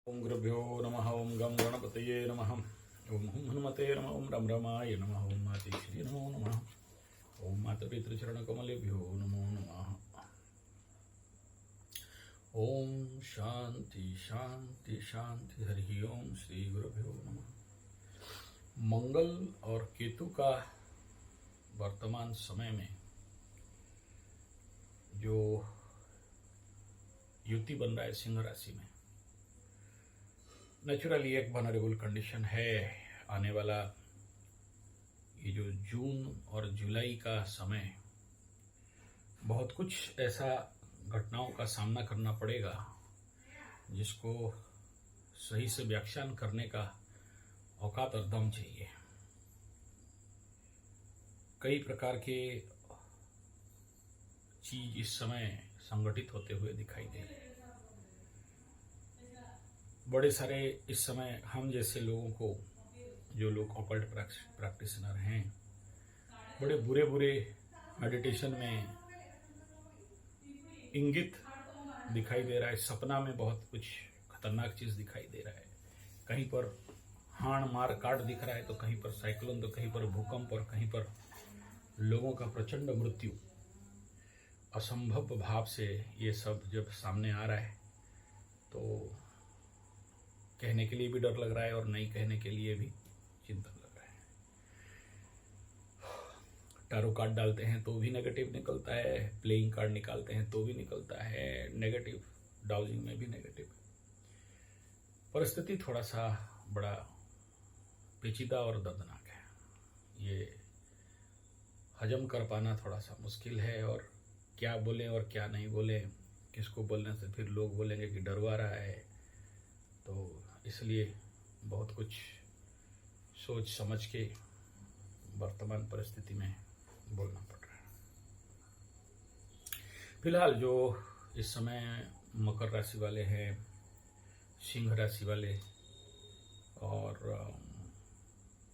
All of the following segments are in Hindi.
ओम गुरुभ्यो नमः। ओम गं गणपतये नमः। ओम हुं हनुमते नमः। ओम रम रमाय नमः। ओम मातेश्वरी नमो नमः। ओम मातपितृचरणकमलेभ्यो नमो नमः। ओम शांति शांति शांति। हरि ओम। श्री गुरुभ्यो नमः। मंगल और केतु का वर्तमान समय में जो युति बन रहा है सिंह राशि में, नेचुरली एक वनरेबल कंडीशन है। आने वाला ये जो जून और जुलाई का समय, बहुत कुछ ऐसा घटनाओं का सामना करना पड़ेगा जिसको सही से व्याख्यान करने का औकात और दम चाहिए। कई प्रकार के चीज इस समय संगठित होते हुए दिखाई दे रहे हैं। बड़े सारे इस समय हम जैसे लोगों को, जो लोग ऑकल्ट प्रैक्टिशनर हैं, बड़े बुरे बुरे मेडिटेशन में इंगित दिखाई दे रहा है। सपना में बहुत कुछ खतरनाक चीज दिखाई दे रहा है। कहीं पर हाण मार काट दिख रहा है, तो कहीं पर साइक्लोन, तो कहीं पर भूकंप, और कहीं पर लोगों का प्रचंड मृत्यु। असंभव भाव से ये सब जब सामने आ रहा है तो कहने के लिए भी डर लग रहा है और नहीं कहने के लिए भी चिंतन लग रहा है। टारो कार्ड डालते हैं तो भी नेगेटिव निकलता है, प्लेइंग कार्ड निकालते हैं तो भी निकलता है नेगेटिव, डाउजिंग में भी नेगेटिव। परिस्थिति थोड़ा सा बड़ा पेचीदा और दर्दनाक है। ये हजम कर पाना थोड़ा सा मुश्किल है, और क्या बोलें और क्या नहीं बोलें, किसको बोलने से फिर लोग बोलेंगे कि डरवा रहा है, तो इसलिए बहुत कुछ सोच समझ के वर्तमान परिस्थिति में बोलना पड़ रहा है। फिलहाल जो इस समय मकर राशि वाले हैं, सिंह राशि वाले और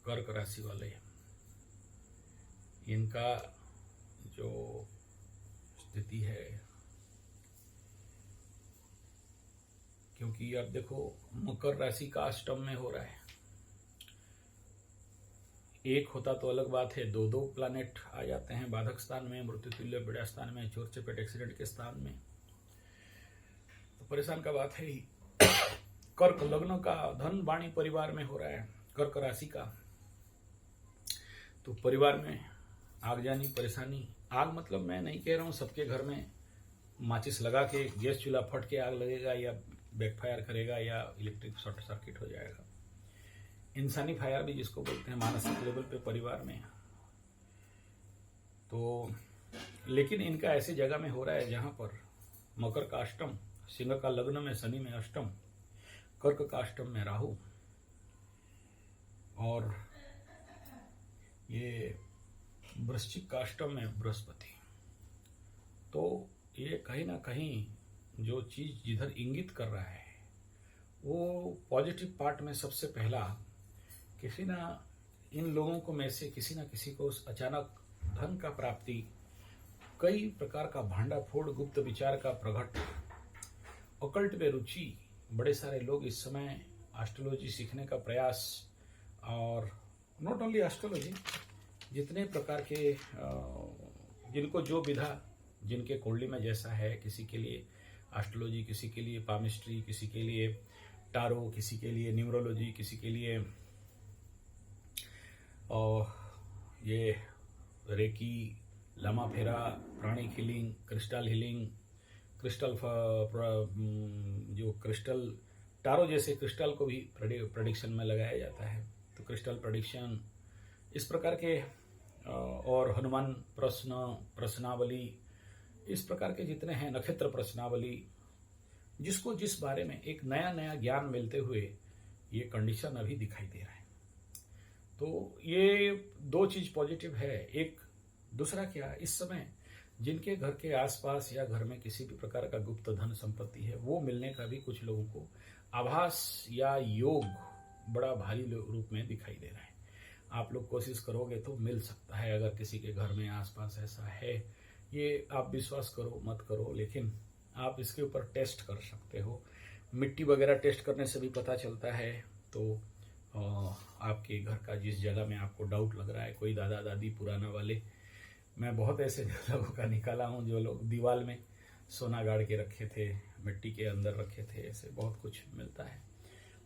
कर्क राशि वाले, इनका जो स्थिति है, क्योंकि अब देखो मकर राशि का अष्टम में हो रहा है। एक होता तो अलग बात है, दो दो प्लैनेट आ जाते हैं बाधक स्थान में, मृत्यु तुल्य बड़ा स्थान में, चोर चपेट एक्सीडेंट के स्थान में, तो परेशान का बात है ही। कर्क लग्न का धन वाणी परिवार में हो रहा है, कर्क राशि का, तो परिवार में आगजानी परेशानी। आग मतलब मैं नहीं कह रहा हूं सबके घर में माचिस लगा के गैस चूल्हा फट के आग लगेगा या बैकफायर करेगा या इलेक्ट्रिक शॉर्ट सर्किट हो जाएगा। इंसानी फायर भी जिसको बोलते हैं, मानसिक लेवल पे परिवार में। तो लेकिन इनका ऐसी जगह में हो रहा है जहां पर मकर का अष्टम, सिंह का लग्न में शनि में अष्टम, कर्क का अष्टम में राहु, और ये वृश्चिक का अष्टम में बृहस्पति। तो ये कहीं ना कहीं जो चीज जिधर इंगित कर रहा है, वो पॉजिटिव पार्ट में सबसे पहला किसी ना इन लोगों को में से किसी ना किसी को अचानक धन का प्राप्ति, कई प्रकार का भांडाफोड़, गुप्त विचार का प्रकट, ऑकल्ट में रुचि। बड़े सारे लोग इस समय एस्ट्रोलॉजी सीखने का प्रयास, और नॉट ओनली एस्ट्रोलॉजी, जितने प्रकार के जिनको जो विधा जिनके कुंडली में जैसा है, किसी के लिए एस्ट्रोलॉजी, किसी के लिए पामिस्ट्री, किसी के लिए टारो, किसी के लिए न्यूमरोलॉजी, किसी के लिए और ये रेकी, लमा फेरा, pranic healing, crystal healing, crystal जो क्रिस्टल टारो जैसे क्रिस्टल को भी प्रेडिक्शन में लगाया जाता है, तो क्रिस्टल प्रेडिक्शन इस प्रकार के, और हनुमान प्रश्नावली, इस प्रकार के जितने हैं, नक्षत्र प्रश्नावली, जिसको जिस बारे में एक नया नया ज्ञान मिलते हुए ये कंडीशन अभी दिखाई दे रहा है। तो ये दो चीज पॉजिटिव है। एक दूसरा क्या, इस समय जिनके घर के आसपास या घर में किसी भी प्रकार का गुप्त धन संपत्ति है, वो मिलने का भी कुछ लोगों को आभास या योग बड़ा भारी रूप में दिखाई दे रहा है। आप लोग कोशिश करोगे तो मिल सकता है, अगर किसी के घर में आसपास ऐसा है। ये आप विश्वास करो मत करो, लेकिन आप इसके ऊपर टेस्ट कर सकते हो। मिट्टी वगैरह टेस्ट करने से भी पता चलता है। तो आपके घर का जिस जगह में आपको डाउट लग रहा है, कोई दादा दादी पुराना वाले, मैं बहुत ऐसे लोगों का निकाला हूँ जो लोग दीवार में सोना गाड़ के रखे थे, मिट्टी के अंदर रखे थे, ऐसे बहुत कुछ मिलता है।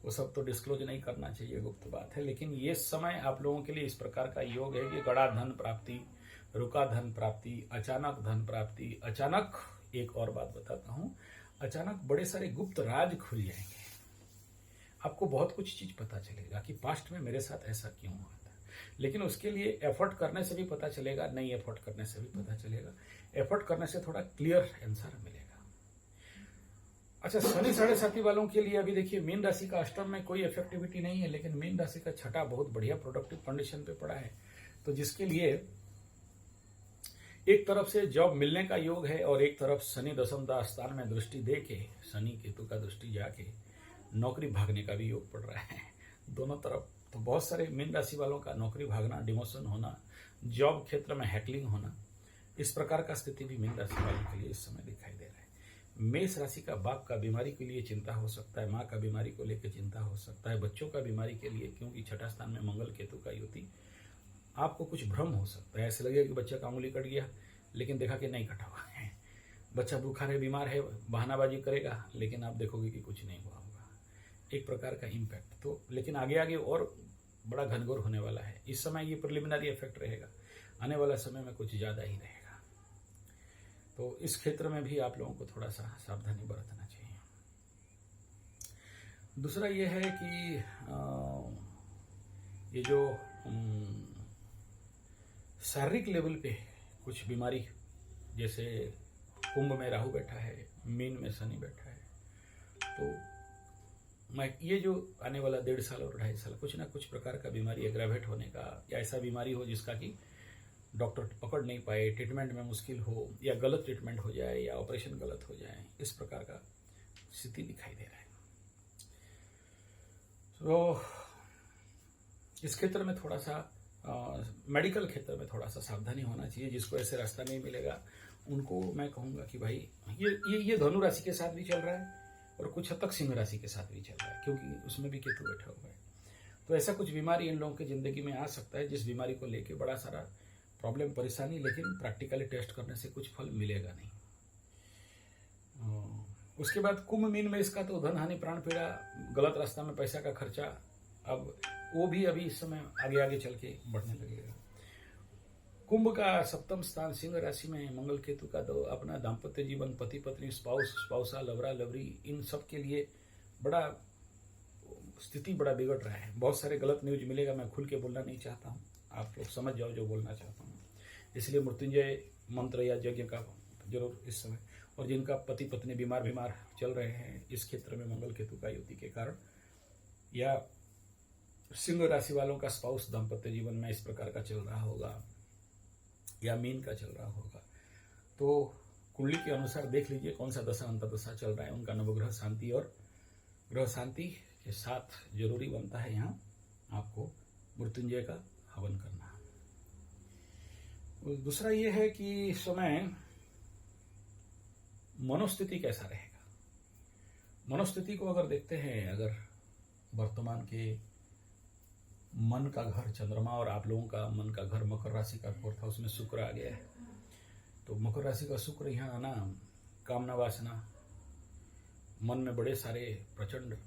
वो सब तो डिस्क्लोज नहीं करना चाहिए, गुप्त बात है। लेकिन ये समय आप लोगों के लिए इस प्रकार का योग है कि गड़ा धन प्राप्ति, रुका धन प्राप्ति, अचानक धन प्राप्ति, अचानक एक और बात बताता हूँ, अचानक बड़े सारे गुप्त राज खुल जाएंगे। आपको बहुत कुछ चीज पता चलेगा कि पास्ट में मेरे साथ ऐसा क्यों हुआ था। लेकिन उसके लिए एफर्ट करने से भी पता चलेगा, नहीं एफर्ट करने से भी पता चलेगा। एफर्ट करने से थोड़ा क्लियर आंसर मिलेगा। अच्छा, शनि 7.5 वालों के लिए अभी देखिए, मीन राशि का अष्टम में कोई इफेक्टिविटी नहीं है, लेकिन मीन राशि का छठा बहुत बढ़िया प्रोडक्टिव कंडीशन पे पड़ा है। तो जिसके लिए एक तरफ से जॉब मिलने का योग है और एक तरफ शनि दशम स्थान में दृष्टि दे के, शनि केतु का दृष्टि जाके नौकरी भागने का भी योग पड़ रहा है। दोनों तरफ तो बहुत सारे मीन राशि वालों का नौकरी भागना, डिमोशन होना, जॉब क्षेत्र में हैकलिंग होना, इस प्रकार का स्थिति भी मीन राशि वालों के लिए इस समय दिखाई दे रहा है। मेष राशि का बाप का बीमारी के लिए चिंता हो सकता है, माँ का बीमारी को लेकर चिंता हो सकता है, बच्चों का बीमारी के लिए, क्योंकि छठा स्थान में मंगल केतु का युति, आपको कुछ भ्रम हो सकता है। ऐसे लगेगा कि बच्चा का उंगली कट गया, लेकिन देखा कि नहीं कटा हुआ है। बच्चा भूखा है, बीमार है, बहानाबाजी करेगा, लेकिन आप देखोगे कि कुछ नहीं हुआ होगा। एक प्रकार का इम्पैक्ट तो, लेकिन आगे आगे और बड़ा घनघोर होने वाला है। इस समय ये प्रिलिमिनरी इफेक्ट रहेगा, आने वाला समय में कुछ ज्यादा ही रहेगा। तो इस क्षेत्र में भी आप लोगों को थोड़ा सा सावधानी बरतना चाहिए। दूसरा ये है कि ये जो शारीरिक लेवल पे कुछ बीमारी, जैसे कुंभ में राहु बैठा है, मीन में शनि बैठा है, तो मैं ये जो आने वाला 1.5 साल और 2.5 साल कुछ ना कुछ प्रकार का बीमारी एग्रावेट होने का, या ऐसा बीमारी हो जिसका कि डॉक्टर पकड़ नहीं पाए, ट्रीटमेंट में मुश्किल हो, या गलत ट्रीटमेंट हो जाए, या ऑपरेशन गलत हो जाए, इस प्रकार का स्थिति दिखाई दे रहा है। तो इस क्षेत्र में थोड़ा सा मेडिकल क्षेत्र में थोड़ा सा सावधानी होना चाहिए। जिसको ऐसे रास्ता नहीं मिलेगा उनको मैं कहूंगा कि भाई ये धनु राशि के साथ भी चल रहा है और कुछ हद तक सिंह राशि के साथ भी चल रहा है, क्योंकि उसमें भी केतु बैठा हुआ है। तो ऐसा कुछ बीमारी इन लोगों की जिंदगी में आ सकता है, जिस बीमारी को लेके बड़ा सारा प्रॉब्लम, परेशानी, लेकिन प्रैक्टिकली टेस्ट करने से कुछ फल मिलेगा नहीं। उसके बाद कुंभ मीन में इसका तो धन हानि, प्राण पीड़ा, गलत रास्ता में पैसा का खर्चा, अब वो भी अभी इस समय आगे आगे चल के बढ़ने लगेगा। कुंभ का सप्तम स्थान सिंह राशि में मंगल केतु का दो, अपना दाम्पत्य जीवन, पति पत्नी, स्पाउसा, लवरा लवरी, इन सब के लिए बड़ा स्थिति बड़ा बिगड़ रहा है। बहुत सारे गलत न्यूज मिलेगा, मैं खुल के बोलना नहीं चाहता हूँ, आप लोग समझ जाओ जो बोलना चाहता हूँ। इसलिए मृत्युंजय मंत्र या यज्ञ का जरूर इस समय, और जिनका पति पत्नी बीमार चल रहे हैं इस क्षेत्र में मंगल केतु का युति के कारण, या सिंह राशि वालों का स्पाउस दाम्पत्य जीवन में इस प्रकार का चल रहा होगा, या मीन का चल रहा होगा, तो कुंडली के अनुसार देख लीजिए कौन सा दशा अंतर्दशा चल रहा है, उनका नवग्रह शांति और ग्रह शांति के साथ जरूरी बनता है यहाँ आपको मृत्युंजय का हवन करना। दूसरा ये है कि इस समय मनोस्थिति कैसा रहेगा। मनोस्थिति को अगर देखते हैं, अगर वर्तमान के मन का घर चंद्रमा और आप लोगों का मन का घर मकर राशि का 4th हाउस में शुक्र आ गया है, तो मकर राशि का शुक्र यहाँ आना, कामना वासना, मन में बड़े सारे प्रचंड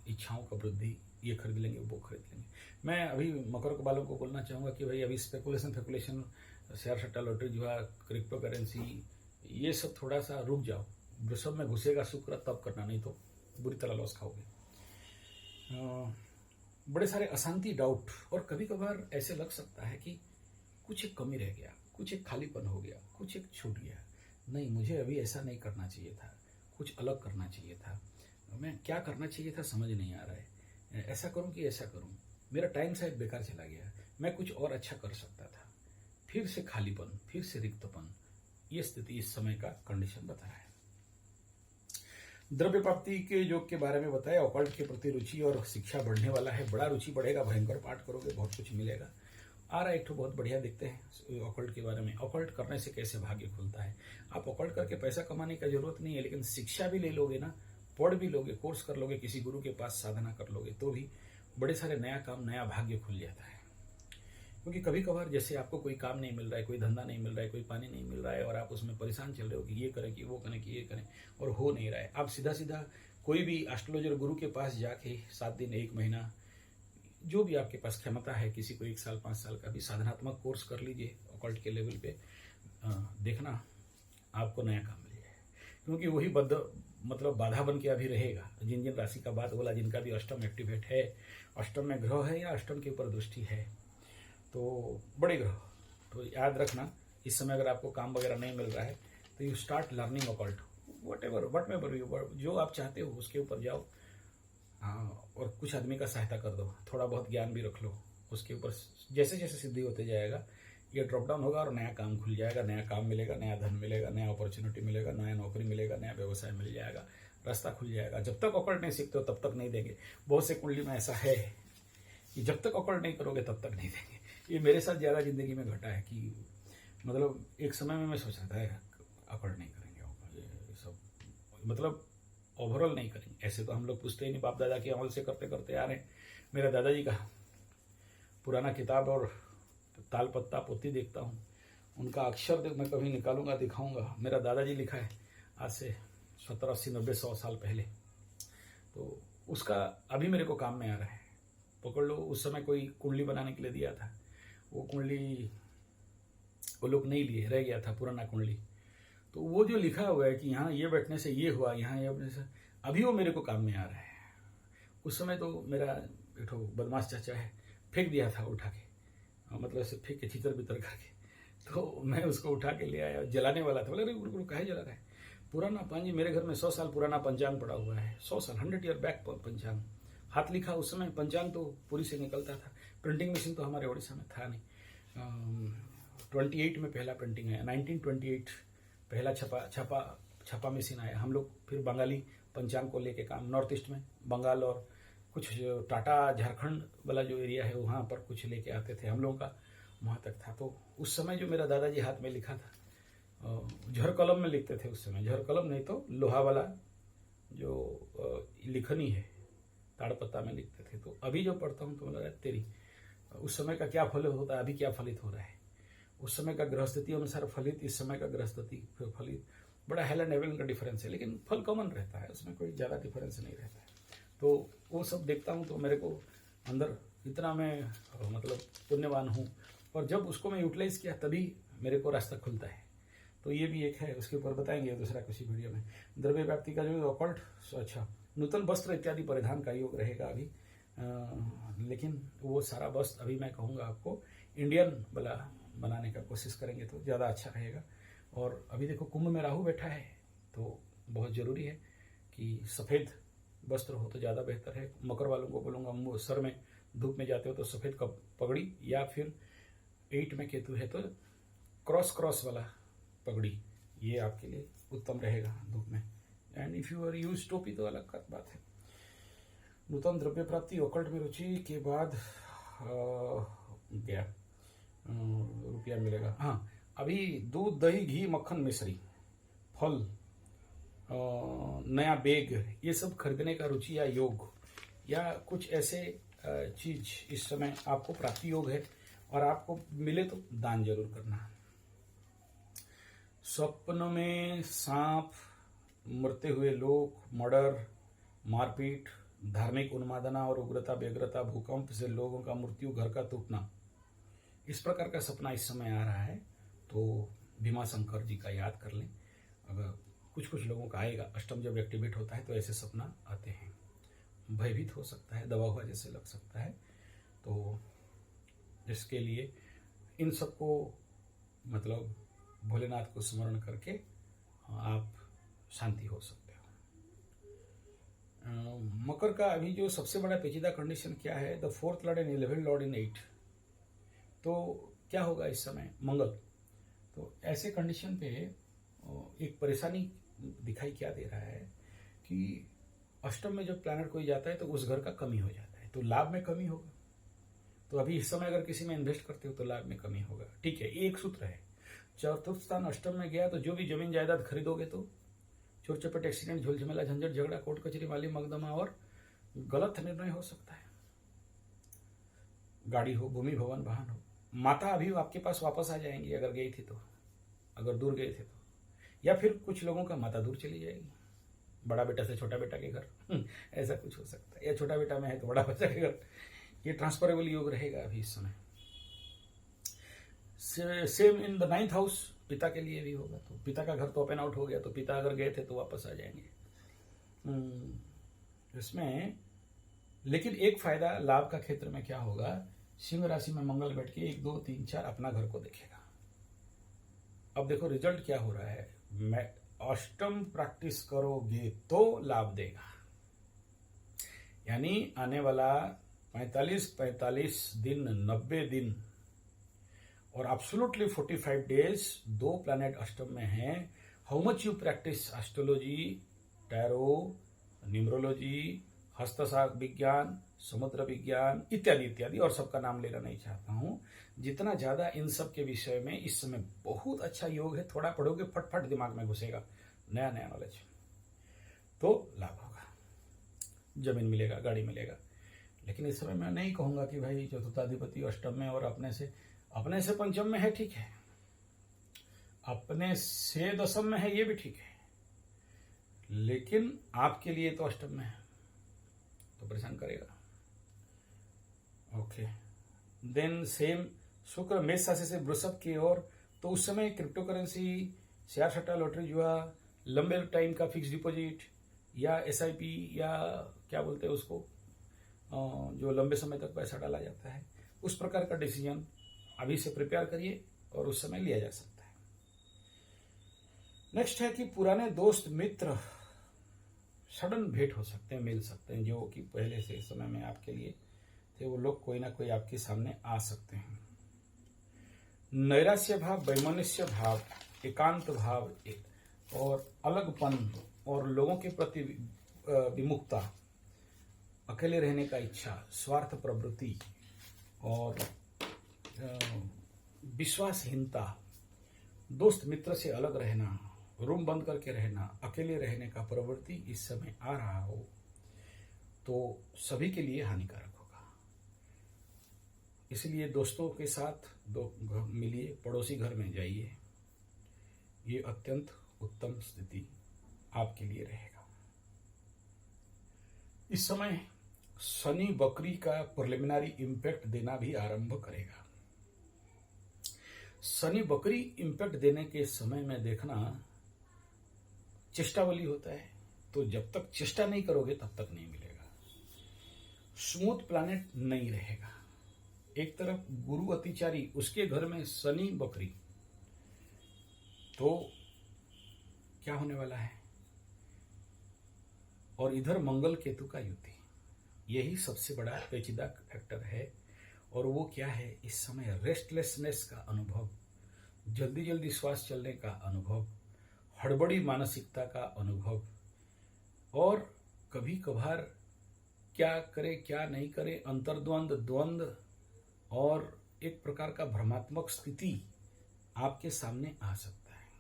इच्छाओं का वृद्धि, ये खरीद लेंगे वो खरीद लेंगे। मैं अभी मकर वालों को बोलना चाहूंगा कि भाई अभी स्पेकुलेशन, शेयर सट्टा, लॉटरी जुआ, क्रिप्टो करेंसी, ये सब थोड़ा सा रुक जाओ। वृषभ में घुसेगा शुक्र तब करना, नहीं तो बुरी तरह लॉस खाओगे। बड़े सारे अशांति, डाउट, और कभी कभार ऐसे लग सकता है कि कुछ एक कमी रह गया, कुछ एक खालीपन हो गया, कुछ एक छूट गया, नहीं मुझे अभी ऐसा नहीं करना चाहिए था, कुछ अलग करना चाहिए था, मैं क्या करना चाहिए था समझ नहीं आ रहा है, ऐसा करूं कि ऐसा करूं, मेरा टाइम शायद बेकार चला गया, मैं कुछ और अच्छा कर सकता था। फिर से खालीपन, फिर से रिक्तपन, ये स्थिति इस समय का कंडीशन बता रहा है। द्रव्य प्राप्ति के योग के बारे में बताया, ऑकल्ट के प्रति रुचि और शिक्षा बढ़ने वाला है, बड़ा रुचि बढ़ेगा, भयंकर पाठ करोगे, बहुत कुछ मिलेगा। आ रहा है एक तो बहुत बढ़िया दिखते हैं ऑकल्ट के बारे में। ऑकल्ट करने से कैसे भाग्य खुलता है। आप ऑकल्ट करके पैसा कमाने की जरूरत नहीं है, लेकिन शिक्षा भी ले लोगे ना पढ़ भी लोगे, कोर्स कर लोगे, किसी गुरु के पास साधना कर लोगे तो भी बड़े सारे नया काम, नया भाग्य खुल जाता है। क्योंकि कभी कभार जैसे आपको कोई काम नहीं मिल रहा है, कोई धंधा नहीं मिल रहा है, कोई पानी नहीं मिल रहा है और आप उसमें परेशान चल रहे हो कि ये करें कि वो करें कि ये करें और हो नहीं रहा है, आप सीधा सीधा कोई भी एस्ट्रोलॉजर गुरु के पास जाके 7 दिन 1 महीना जो भी आपके पास क्षमता है, किसी को 1 साल 5 साल का भी साधनात्मक कोर्स कर लीजिए ऑकल्ट के लेवल पे, देखना आपको नया काम मिल जाए। क्योंकि वही मतलब बाधा बन के अभी रहेगा। जिन जिन राशि का बात बोला, जिनका भी अष्टम एक्टिवेट है, अष्टम में ग्रह है या अष्टम के ऊपर दृष्टि है, तो बड़े ग्रह, तो याद रखना इस समय अगर आपको काम वगैरह नहीं मिल रहा है तो you start learning occult, what ever you, जो आप चाहते हो उसके ऊपर जाओ। हाँ, और कुछ आदमी का सहायता कर दो, थोड़ा बहुत ज्ञान भी रख लो उसके ऊपर। जैसे जैसे सिद्धि होते जाएगा ये ड्रॉप डाउन होगा और नया काम खुल जाएगा, नया काम मिलेगा, नया धन मिलेगा, नया अपॉर्चुनिटी मिलेगा, नया नौकरी मिलेगा, नया व्यवसाय मिल जाएगा, रास्ता खुल जाएगा। जब तक ऑकल्ट नहीं सीखते हो तब तक नहीं देंगे। बहुत से कुंडली में ऐसा है कि जब तक ऑकल्ट नहीं करोगे तब तक नहीं देंगे। ये मेरे साथ ज़्यादा जिंदगी में घटा है कि मतलब एक समय में मैं सोच रहा था ऑकल्ट नहीं करेंगे, ये सब मतलब ओवरऑल नहीं करेंगे। ऐसे तो हम लोग पूछते ही नहीं, बाप दादा के अमल से करते करते आ रहे हैं। मेरा दादाजी का पुराना किताब और ताल पत्ता पोती देखता हूँ, उनका अक्षर मैं कभी निकालूंगा, दिखाऊंगा। मेरा दादाजी लिखा है आज से 70 80 90 100 साल पहले, तो उसका अभी मेरे को काम में आ रहा है। पकड़ लो, उस समय कोई कुंडली बनाने के लिए दिया था, वो कुंडली वो लोग नहीं लिए, रह गया था पुराना कुंडली। तो वो जो लिखा हुआ है कि यहाँ ये बैठने से ये हुआ, यहाँ ये बैठने से, अभी वो मेरे को काम में आ रहा है। उस समय तो मेरा एक बदमाश चाचा है, फेंक दिया था उठा के, मतलब ऐसे फेंक के छितर बितर करके, तो मैं उसको उठा के ले आया, जलाने वाला था। बोले गुरु काहे जला रहा है? पुराना पांजी, मेरे घर में 100 साल पुराना पंचांग पड़ा हुआ है, 100 साल 100 ईयर बैक पंचांग, हाथ लिखा। उस समय पंचांग तो पूरी से निकलता था, प्रिंटिंग मशीन तो हमारे उड़ीसा में था नहीं। 28 में पहला प्रिंटिंग आया, 1928 पहला छपा मशीन आया। हम लोग फिर बंगाली पंचांग को लेके काम, नॉर्थ ईस्ट में बंगाल और कुछ टाटा झारखंड वाला जो एरिया है वहाँ पर कुछ लेके आते थे, हम लोगों का वहाँ तक था। तो उस समय जो मेरा दादाजी हाथ में लिखा था, झर कलम में लिखते थे उस समय, झर कलम नहीं तो लोहा वाला जो लिखनी है, ताड़पत्ता में लिखते थे। तो अभी जो पढ़ता हूँ तो लग रहा है तेरी, उस समय का क्या फलित होता है, अभी क्या फलित हो रहा है। उस समय का गृहस्थिति अनुसार फलित, इस समय का गृहस्थिति फलित, बड़ा हेलन हेवन का डिफरेंस है, लेकिन फल कॉमन रहता है, उसमें कोई ज़्यादा डिफरेंस नहीं रहता है। तो वो सब देखता हूँ तो मेरे को अंदर इतना मैं मतलब पुण्यवान हूँ, और जब उसको मैं यूटिलाइज किया तभी मेरे को रास्ता खुलता है। तो ये भी एक है, उसके ऊपर बताएंगे दूसरा किसी वीडियो में। द्रव्य व्याप्ति का जो ऑकल्ट, अच्छा नूतन वस्त्र इत्यादि परिधान का योग रहेगा अभी, लेकिन वो सारा वस्त्र अभी मैं कहूँगा आपको इंडियन वाला बनाने का कोशिश करेंगे तो ज़्यादा अच्छा रहेगा। और अभी देखो कुंभ में राहु बैठा है, तो बहुत ज़रूरी है कि सफ़ेद वस्त्र हो तो ज़्यादा बेहतर है। मकर वालों को बोलूँगा, सर में धूप में जाते हो तो सफ़ेद का पगड़ी, या फिर 8 में केतु है तो क्रॉस वाला पगड़ी, ये आपके लिए उत्तम रहेगा धूप में। And if you are use टोपी तो अलग बात है। नूतन द्रव्य प्राप्ति, ऑकल्ट में रुचि के बाद क्या रुपया मिलेगा। हाँ, अभी दूध दही घी मक्खन मिश्री फल, नया बैग, ये सब खरीदने का रुचि या योग या कुछ ऐसे चीज इस समय आपको प्राप्ति योग है, और आपको मिले तो दान जरूर करना। स्वप्न में सांप, मरते हुए लोग, मर्डर, मारपीट, धार्मिक उन्मादना और उग्रता व्यग्रता, भूकंप से लोगों का मृत्यु, घर का टूटना, इस प्रकार का सपना इस समय आ रहा है तो भीमा शंकर जी का याद कर लें। अगर कुछ लोगों का आएगा, अष्टम जब एक्टिवेट होता है तो ऐसे सपना आते हैं। भयभीत हो सकता है, दबा हुआ जैसे लग सकता है, तो इसके लिए इन सबको मतलब भोलेनाथ को स्मरण करके आप शांति हो सकते हो। मकर का अभी जो सबसे बड़ा पेचीदा कंडीशन क्या है, the 4th lord and 11th lord in 8, तो क्या होगा इस समय मंगल। तो ऐसे कंडीशन पे एक परेशानी दिखाई क्या दे रहा है कि अष्टम में जब प्लैनेट कोई जाता है तो उस घर का कमी हो जाता है, तो लाभ में कमी होगा। तो अभी इस समय अगर किसी में इन्वेस्ट करते हो तो लाभ में कमी होगा, ठीक है, एक सूत्र है। चतुर्थ स्थान अष्टम में गया तो जो भी जमीन जायदाद खरीदोगे तो चोर चपेट, एक्सीडेंट, झोल झमेला, झंझट, झगड़ा, कोर्ट कचहरी, माली मकदमा और गलत निर्णय हो सकता है। गाड़ी हो, भूमि भवन, वाहन हो। माता अभी आपके पास वापस आ जाएंगी अगर गई थी तो, अगर दूर गए थे तो, या फिर कुछ लोगों का माता दूर चली जाएगी, बड़ा बेटा से छोटा बेटा के घर ऐसा कुछ हो सकता है, या छोटा बेटा में है तो बड़ा बच्चा के घर। ये ट्रांसफरेबल योग रहेगा अभी इस समय। Same in the 9th house, पिता के लिए भी होगा। तो पिता का घर तो ओपन आउट हो गया, तो पिता अगर गए थे तो वापस आ जाएंगे इसमें। लेकिन एक फायदा लाभ का क्षेत्र में क्या होगा, सिंह राशि में मंगल बैठ के 1 2 3 4 अपना घर को देखेगा। अब देखो रिजल्ट क्या हो रहा है, मैं अष्टम प्रैक्टिस करोगे तो लाभ देगा। यानी आने वाला 45 दिन, 90 दिन और एब्सोल्युटली 45 डेज, 2 प्लैनेट अष्टम में हैं। How much you practice astrology, tarot, numerology, हस्तशास्त्र विज्ञान, समुद्र विज्ञान इत्यादि इत्यादि, और सबका नाम लेना नहीं चाहता हूं। जितना ज्यादा इन सब के विषय में इस समय बहुत अच्छा योग है। थोड़ा पढ़ोगे फटफट दिमाग में घुसेगा नया नया नॉलेज, तो लाभ होगा, जमीन मिलेगा, गाड़ी मिलेगा। लेकिन इस समय मैं नहीं कहूंगा कि भाई चतुर्थाधिपति अष्टम में और अपने से पंचम में है, ठीक है, अपने से दशम में है, ये भी ठीक है, लेकिन आपके लिए तो अष्टम में है, तो परेशान करेगा। ओके, देन सेम शुक्र मेष राशि से वृषभ की ओर, तो उस समय क्रिप्टो करेंसी, शेयर सट्टा, लॉटरी, जुआ, लंबे टाइम का फिक्स डिपॉजिट या SIP या क्या बोलते हैं उसको, जो लंबे समय तक पैसा डाला जाता है, उस प्रकार का डिसीजन अभी से प्रिपेयर करिए और उस समय लिया जा सकता है। नेक्स्ट है कि पुराने दोस्त मित्र सडन भेंट हो सकते हैं, मिल सकते हैं, जो कि पहले से समय में आपके लिए थे, वो लोग कोई ना कोई आपके सामने आ सकते हैं। नैराश्य भाव, वैमनस्य भाव, एकांत भाव और अलगपन और लोगों के प्रति विमुखता, अकेले रहने का इच्छा, स्वार्थ प्रवृत्ति और विश्वासहीनता, दोस्त मित्र से अलग रहना, रूम बंद करके रहना, अकेले रहने का प्रवृत्ति इस समय आ रहा हो तो सभी के लिए हानिकारक होगा। इसलिए दोस्तों के साथ मिलिए, पड़ोसी घर में जाइए, ये अत्यंत उत्तम स्थिति आपके लिए रहेगा। इस समय शनि बकरी का प्रिलिमिनरी इंपैक्ट देना भी आरंभ करेगा। शनि बकरी इंपैक्ट देने के समय में देखना चेष्टावली होता है, तो जब तक चेष्टा नहीं करोगे तब तक नहीं मिलेगा। स्मूथ प्लैनेट नहीं रहेगा। एक तरफ गुरु अतिचारी, उसके घर में शनि बकरी, तो क्या होने वाला है, और इधर मंगल केतु का युति, यही सबसे बड़ा पेचीदा फैक्टर है। और वो क्या है, इस समय रेस्टलेसनेस का अनुभव, जल्दी जल्दी श्वास चलने का अनुभव, हड़बड़ी मानसिकता का अनुभव, और कभी कभार क्या करे क्या नहीं करे, अंतर्द्वंद, द्वंद्व और एक प्रकार का भ्रमात्मक स्थिति आपके सामने आ सकता है।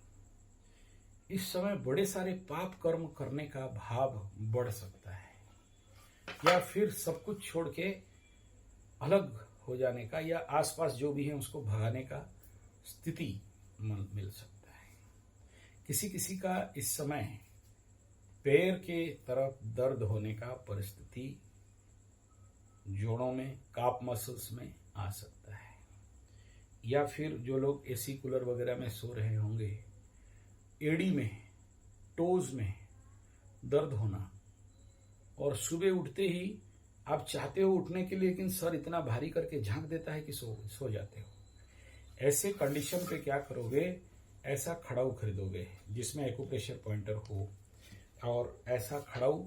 इस समय बड़े सारे पाप कर्म करने का भाव बढ़ सकता है, या फिर सब कुछ छोड़ के अलग हो जाने का, या आसपास जो भी है उसको भगाने का स्थिति मिल सकता है। किसी किसी का इस समय पैर के तरफ दर्द होने का परिस्थिति, जोड़ों में, काफ मसल्स में आ सकता है, या फिर जो लोग AC कूलर वगैरह में सो रहे होंगे, एड़ी में, टोज में दर्द होना, और सुबह उठते ही आप चाहते हो उठने के लिए, लेकिन सर इतना भारी करके झांक देता है कि सो जाते हो। ऐसे कंडीशन पे क्या करोगे, ऐसा खड़ाऊ खरीदोगे जिसमें एक्यूप्रेशर पॉइंटर हो, और ऐसा खड़ाऊ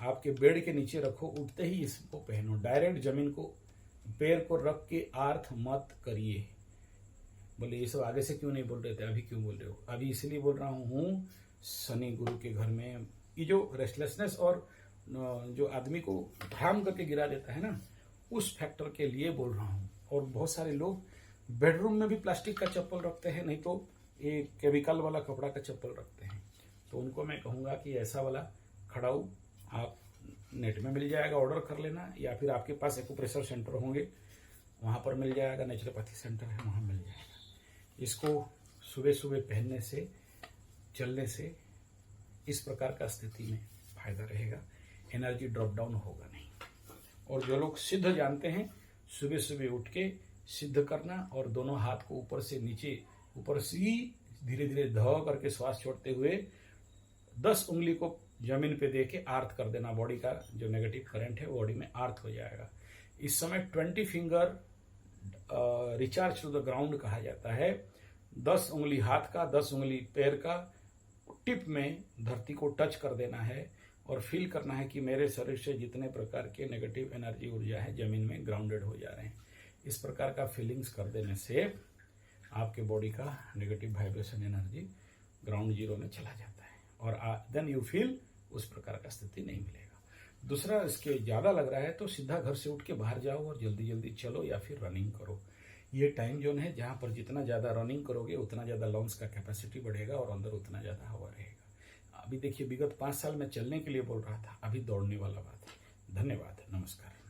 आपके बेड के नीचे रखो, उठते ही इसको पहनो। डायरेक्ट जमीन को, पैर को रख के आर्थ मत करिए। बोले ये सब आगे से क्यों नहीं बोल रहे थे, अभी क्यों बोल रहे हो? अभी इसलिए बोल रहा हूँ, शनि गुरु के घर में ये जो रेस्टलेसनेस और जो आदमी को भ्राम करके गिरा देता है ना, उस फैक्टर के लिए बोल रहा हूँ। और बहुत सारे लोग बेडरूम में भी प्लास्टिक का चप्पल रखते हैं, नहीं तो ये केमिकल वाला कपड़ा का चप्पल रखते हैं। तो उनको मैं कहूँगा कि ऐसा वाला खड़ाऊ आप नेट में मिल जाएगा, ऑर्डर कर लेना, या फिर आपके पास एक्यूप्रेशर सेंटर होंगे वहाँ पर मिल जाएगा, नेचुरोपैथी सेंटर है वहाँ मिल जाएगा। इसको सुबह सुबह पहनने से, चलने से इस प्रकार का स्थिति में फायदा रहेगा, एनर्जी ड्रॉप डाउन होगा नहीं। और जो लोग सिद्ध जानते हैं, सुबह सुबह उठ के सिद्ध करना और दोनों हाथ को ऊपर से नीचे, ऊपर से धीरे धीरे ध करके श्वास छोड़ते हुए 10 उंगली को जमीन पे दे के आर्थ कर देना। बॉडी का जो नेगेटिव करंट है बॉडी में आर्थ हो जाएगा। इस समय 20 finger recharge to the ground कहा जाता है। 10 उंगली हाथ का, 10 उंगली पैर का टिप में धरती को टच कर देना है और फील करना है कि मेरे शरीर से जितने प्रकार के नेगेटिव एनर्जी ऊर्जा है जमीन में ग्राउंडेड हो जा रहे हैं। इस प्रकार का फीलिंग्स कर देने से आपके बॉडी का negative vibration energy ground zero में चला जाता है और देन यू फील उस प्रकार का स्थिति नहीं मिलेगा। दूसरा, इसके ज्यादा लग रहा है तो सीधा घर से उठ के बाहर जाओ और जल्दी जल्दी चलो या फिर रनिंग करो। ये टाइम जोन है जहां पर जितना ज्यादा रनिंग करोगे उतना ज्यादा लंग्स का कैपेसिटी बढ़ेगा और अंदर उतना ज्यादा हवा रहेगा। अभी देखिए, विगत 5 साल में चलने के लिए बोल रहा था, अभी दौड़ने वाला बात है। धन्यवाद, नमस्कार।